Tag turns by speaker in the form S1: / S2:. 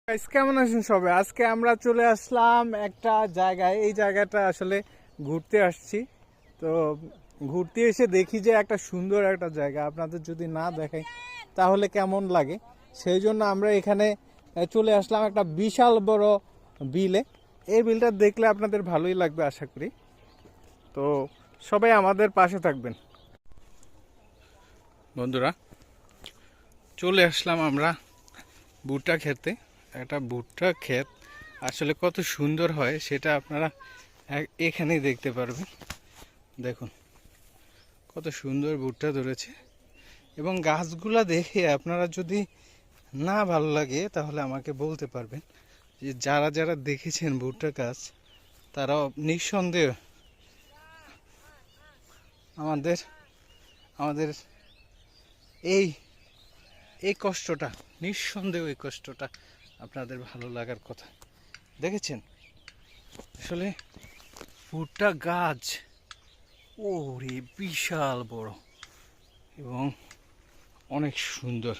S1: Guys কেমন আছেন সবাই? আজকে আমরা চলে আসলাম একটা জায়গায়। এই জায়গাটা আসলে ঘুরতে আসছি। তো ঘুরতে এসে দেখি যে একটা সুন্দর একটা জায়গা, আপনাদের যদি না দেখাই তাহলে কেমন লাগে, সেই জন্য আমরা এখানে চলে আসলাম একটা বিশাল বড় বিলে। এই বিলটা দেখলে আপনাদের ভালোই লাগবে আশা করি। তো সবাই আমাদের পাশে থাকবেন। বন্ধুরা, চলে আসলাম আমরা ভুট্টা খেতে। একটা ভুট্টা ক্ষেত আসলে কত সুন্দর হয় সেটা আপনারা এখানেই দেখতে পারবেন। দেখুন কত সুন্দর ভুট্টা ধরেছে, এবং গাছগুলা দেখে আপনারা যদি না ভালো লাগে তাহলে আমাকে বলতে পারবেন। যে যারা যারা দেখেছেন ভুট্টা গাছ, তারা নিঃসন্দেহে আমাদের আমাদের এই এই কষ্টটা, নিঃসন্দেহে এই কষ্টটা আপনাদের ভালো লাগার কথা। দেখেছেন আসলে ভুট্টা গাছ ওরে বিশাল বড় এবং অনেক সুন্দর।